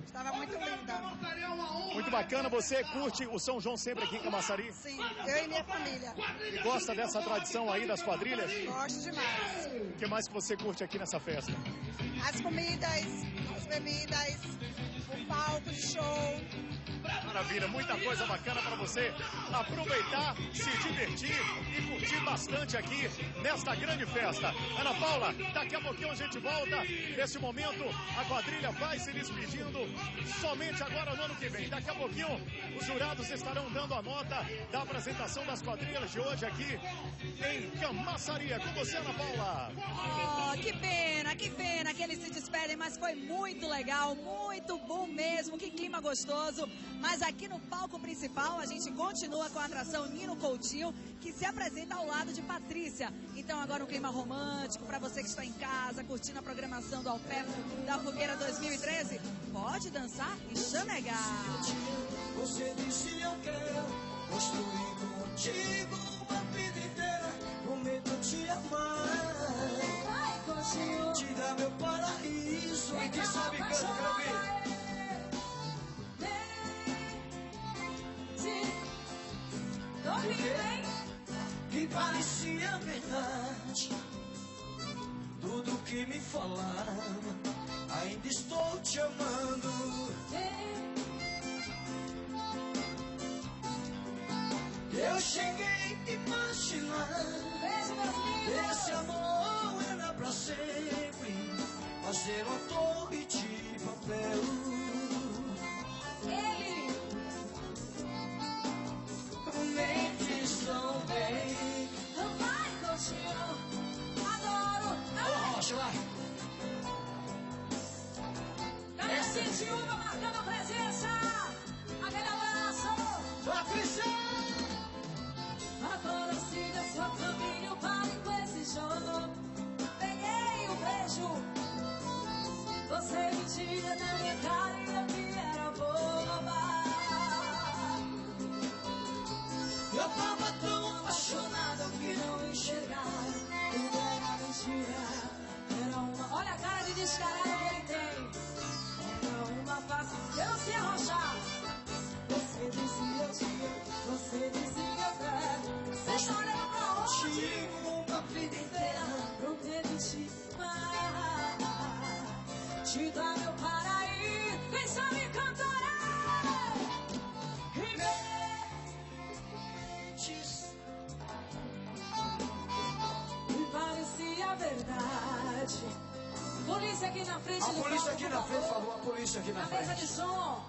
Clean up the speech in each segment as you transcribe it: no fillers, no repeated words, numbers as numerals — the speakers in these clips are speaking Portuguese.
Estava muito linda. Muito bacana. Você curte o São João sempre aqui em Camaçari? Sim, eu e minha família. E gosta dessa tradição aí das quadrilhas? Gosto demais. O que mais que você curte aqui nessa festa? As comidas, as bebidas, o palco de show. Maravilha, muita coisa bacana para você aproveitar, se divertir e curtir bastante aqui nesta grande festa. Ana Paula, daqui a pouquinho a gente volta. Nesse momento, a quadrilha vai se despedindo somente agora no ano que vem. Daqui a pouquinho, os jurados estarão dando a nota da apresentação das quadrilhas de hoje aqui em Camaçari. Com você, Ana Paula. Oh, que pena que eles se despedem, mas foi muito legal, muito bom mesmo, que clima gostoso. Mas aqui no palco principal a gente continua com a atração Nino Coutinho, que se apresenta ao lado de Patrícia. Então agora um clima romântico para você que está em casa, curtindo a programação do Alpef da Fogueira 2013. Pode dançar e chamegar. Você disse eu quero construir contigo uma vida inteira, prometo te amar, te dar meu paraíso. E quem sabe canta, quero ouvir. Que parecia verdade tudo que me falaram, ainda estou te amando. Eu cheguei a imaginar esse amor era pra sempre, fazer uma torre de papel. Mentes tão bem. Vai, Coutinho, adoro. Rocha, vai. Cadê a Cintiúva marcando presença? Aquele abraço. Patrícia! Agora siga seu caminho, pare com esse jogo. Peguei um beijo. Você mentia na minha cara e eu que era boba. Eu tava tão apaixonado que não enxergava. Tudo era mentira. Era uma. Olha a cara de descarado que ele tem. Era uma face. Eu não sei arrochar. Você dizia velho. Você tá olhando pra onde? Contigo uma vida inteira, Prometo te amar, te dar meu paraíso. Quem sabe cantará? Me parecia verdade. Polícia aqui na frente. a do polícia palco, aqui na por frente, favor. falou a polícia aqui na Na mesa de frente. som.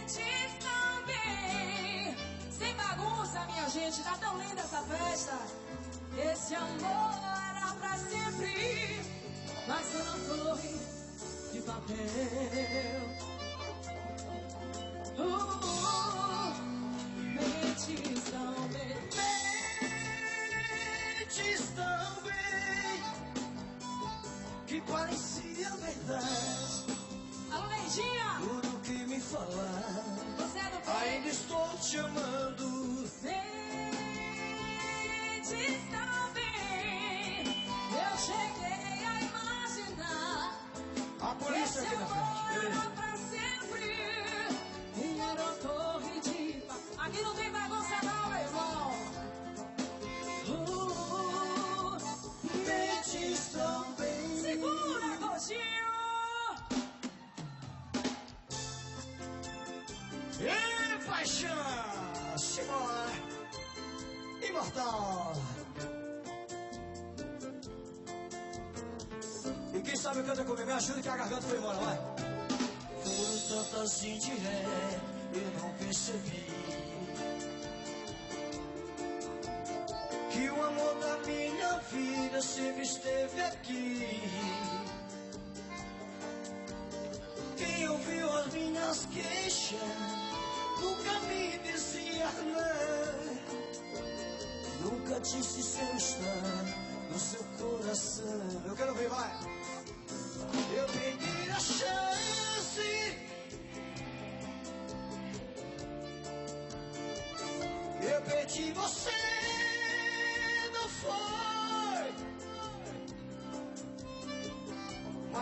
Mentes também. Sem bagunça, minha gente. Tá tão linda essa festa. Esse amor era pra sempre. Mas eu não torre de papel. Mentes também. Mentes tão bem, que parecia verdade Alô, Neidinha. tudo que me falaram, Você é do bem. ainda estou te amando. Mentes também. Eu cheguei a imaginar. A polícia Esse aqui na amor frente. era Beleza. pra sempre. E era uma torre de paz. Aqui não tem bagunça não, meu irmão. Mentes tão bem. Segura, Coutinho. E paixão, Simona, imortal. E quem sabe canta comigo, me ajuda que a garganta foi embora, vai. Foram tantas indiretas, eu não percebi que o amor da minha vida sempre esteve aqui. Quem ouviu as minhas queixas nunca me dizia não. Nunca disse se eu estar no seu coração. Eu quero ver, vai. Eu perdi a chance. Eu perdi você, não foi?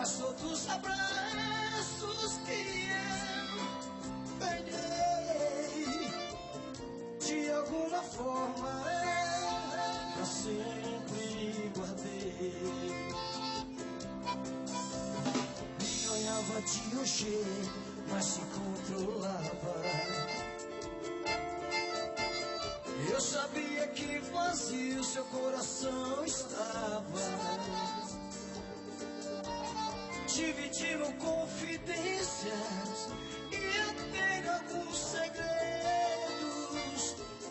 mas todos os abraços que eu ganhei, de alguma forma eu sempre guardei. Me olhava de um jeito, mas se controlava. Eu sabia que vazio seu coração estava. Dividiram confidências e até alguns segredos.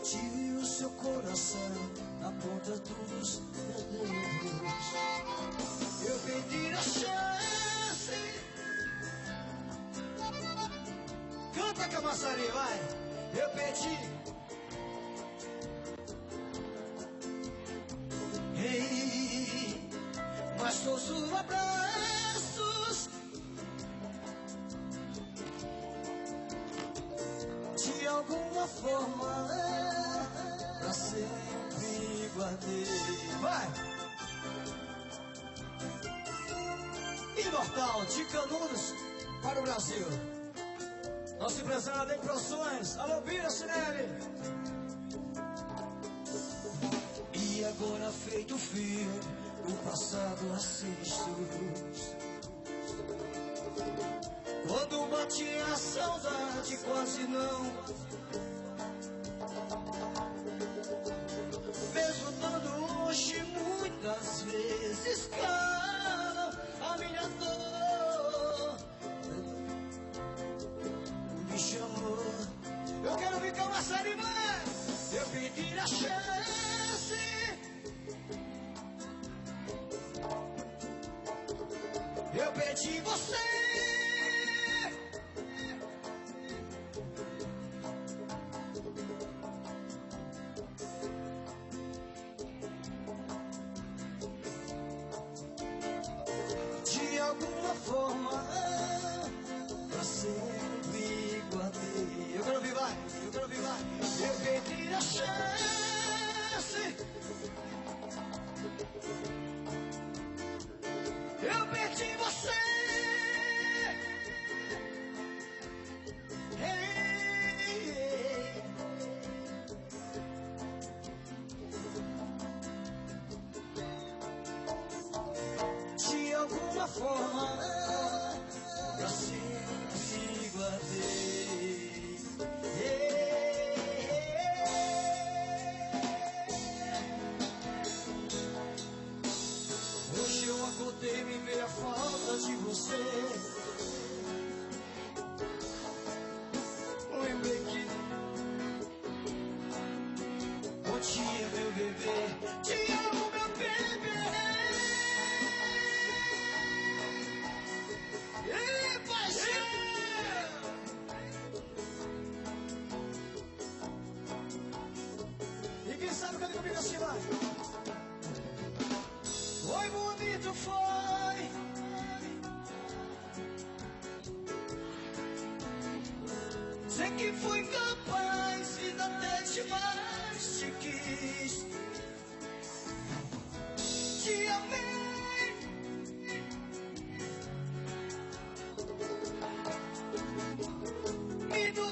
Tive o seu coração na ponta dos meus dedos. Eu perdi a chance. Canta, Camaçari, vai. Eu perdi. Ei, mas todos os abraços de alguma forma pra sempre guardei. Vai! Imortal de Canudos para o Brasil. Nosso empresário em Produções. Alô, Bira Cinelli. E agora feito filme, o passado assisto. Quando bate a saudade, quase não. Mesmo estando longe, muitas vezes cala a minha dor. Me chamou, eu quero ficar uma série mais. Eu pedi a chance. Eu perdi você. De alguma forma, pra sempre guardei. Eu quero ouvir, vai. Eu quero ouvir, vai. Eu perdi a chance. Eu perdi você. Hey, hey. De alguma forma, pra sempre guardei. Hey, hoje eu acordei e me veio a falta de você. Lembrei que bom dia, meu bebê. Te amo, meu bebê. E paixão. E quem sabe canta comigo assim, vai. Foi bonito, foi. Sei que fui capaz e até demais te quis. Te amei. Me do.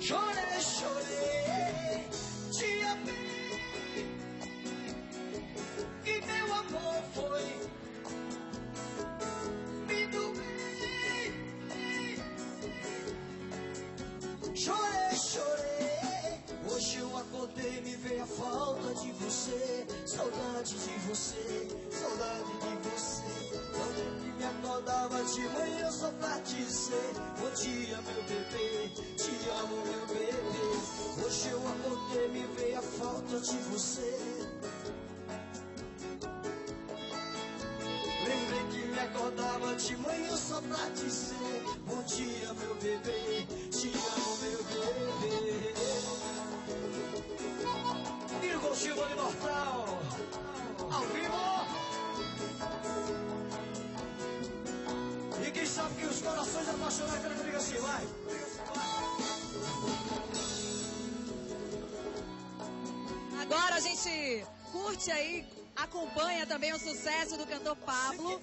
Chorei, chorei. Te amei. E meu amor foi. Me doei. Chorei, chorei. Hoje eu acordei e me veio a falta de você. Saudade de você. Saudade de você. Quando que me acordava de manhã só pra dizer bom dia, meu bebê. Te amo, meu bebê. Hoje eu acordei e me veio a falta de você. Lembrei que me acordava de manhã só pra dizer bom dia, meu bebê. Te amo, meu bebê. E o Gostinho do Imortal ao vivo. E quem sabe que os corações apaixonados pela comigo assim, vai. Agora a gente curte aí acompanha também o sucesso do cantor Pablo,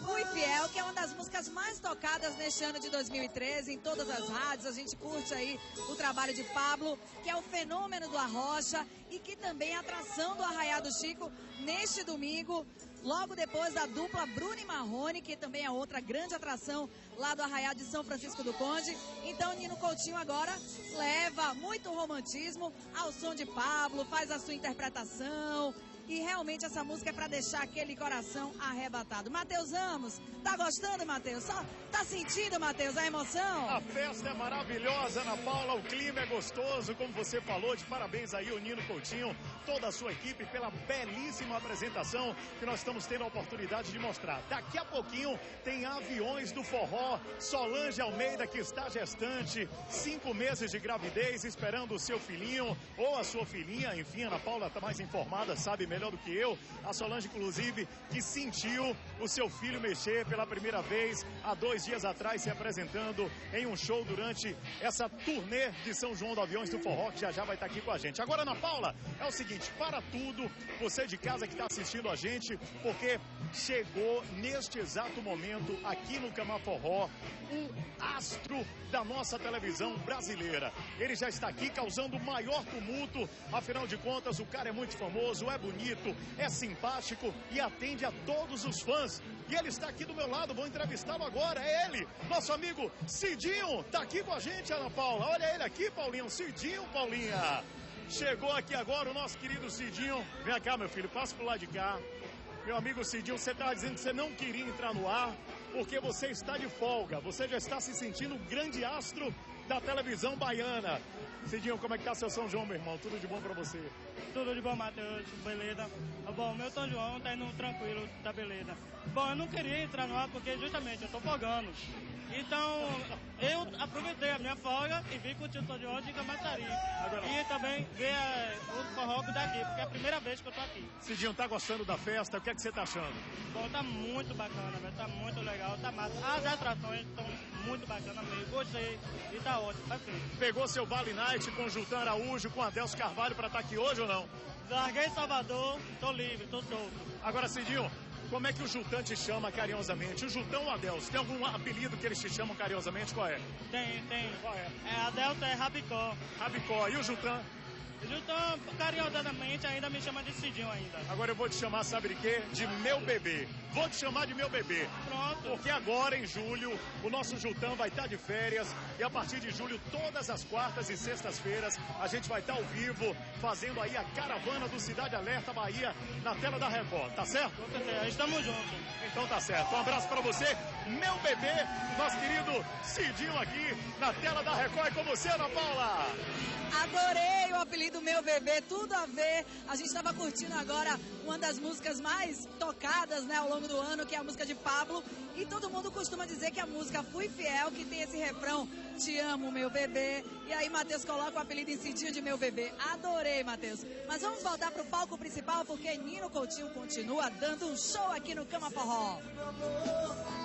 Fui Fiel, que é uma das músicas mais tocadas neste ano de 2013 em todas as rádios. A gente curte aí o trabalho de Pablo, que é o fenômeno do Arrocha e que também é atração do Arraiá do Chico neste domingo, logo depois da dupla Bruno e Marrone, que também é outra grande atração lá do Arraiá de São Francisco do Conde. Então Nino Coutinho agora leva muito romantismo ao som de Pablo, faz a sua interpretação. E realmente essa música é para deixar aquele coração arrebatado. Matheus Ramos, tá gostando, Matheus? Tá sentindo, Matheus, a emoção? A festa é maravilhosa, Ana Paula, o clima é gostoso, como você falou. De parabéns aí o Nino Coutinho, toda a sua equipe pela belíssima apresentação que nós estamos tendo a oportunidade de mostrar. Daqui a pouquinho tem Aviões do Forró, Solange Almeida, que está gestante, 5 meses de gravidez, esperando o seu filhinho ou a sua filhinha. Enfim, Ana Paula está mais informada, sabe melhor do que eu. A Solange, inclusive, que sentiu o seu filho mexer pela primeira vez há 2 dias atrás, se apresentando em um show durante essa turnê de São João do Aviões do Forró, que já vai estar aqui com a gente. Agora, Ana Paula, é o seguinte, para tudo, você de casa que está assistindo a gente, porque chegou neste exato momento aqui no Cama Forró um astro da nossa televisão brasileira. Ele já está aqui causando o maior tumulto, afinal de contas o cara é muito famoso, é bonito, é simpático e atende a todos os fãs. E ele está aqui do meu lado, vou entrevistá-lo agora, é ele, nosso amigo Cidinho, está aqui com a gente, Ana Paula. Olha ele aqui, Paulinho, Cidinho, Paulinha. Chegou aqui agora o nosso querido Cidinho. Vem cá, meu filho, passa pro lado de cá. Meu amigo Cidinho, você estava dizendo que você não queria entrar no ar porque você está de folga. Você já está se sentindo grande astro da televisão baiana. Cidinho, como é que tá seu São João, meu irmão? Tudo de bom pra você? Tudo de bom, Matheus. Beleza. Bom, meu São João tá indo tranquilo, tá beleza. Bom, eu não queria entrar no ar porque justamente eu tô folgando. Então, eu aproveitei a minha folga e vim curtir o São João de Camaçari. E também ver o forró daqui, porque é a primeira vez que eu tô aqui. Cidinho, tá gostando da festa? O que é que você tá achando? Bom, tá muito bacana, velho. Tá muito legal, tá massa. As atrações estão muito bacanas mesmo. Gostei e tá ótimo, tá feito. Pegou seu Vale Night com Jutan Araújo, com Adelso Carvalho pra estar aqui hoje ou não? Larguei Salvador, tô livre, tô solto. Agora, Cidinho, como é que o Jutan te chama carinhosamente? O Jutan ou o Adelso? Tem algum apelido que eles te chamam carinhosamente? Qual é? Tem. Qual é? Adelso é Rabicó. Rabicó. E o Jutan? Jutan, carinhosamente, ainda me chama de Cidinho ainda. Agora eu vou te chamar, sabe de quê? De meu bebê. Vou te chamar de meu bebê. Pronto. Porque agora, em julho, o nosso Jutan vai estar de férias. E a partir de julho, todas as quartas e sextas-feiras, a gente vai estar ao vivo, fazendo aí a caravana do Cidade Alerta Bahia na tela da Record. Tá certo? Com certeza, estamos juntos. Então tá certo. Um abraço pra você, meu bebê, nosso querido Cidinho aqui na tela da Record. É com você, Ana Paula. Adorei o apelido Meu Bebê, tudo a ver. A gente estava curtindo agora uma das músicas mais tocadas, né, ao longo do ano, que é a música de Pablo. E todo mundo costuma dizer que a música Fui Fiel, que tem esse refrão, te amo, meu bebê. E aí Matheus coloca o apelido em Cidinho de Meu Bebê. Adorei, Matheus. Mas vamos voltar pro palco principal, porque Nino Coutinho continua dando um show aqui no Cama Forró.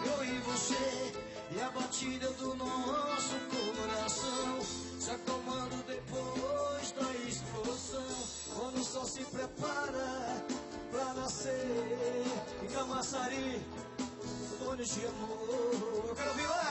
Eu e você, e a batida do nosso coração se acalmando depois da explosão, quando o sol se prepara pra nascer em Camaçari, onde te amor. Eu quero ouvir lá.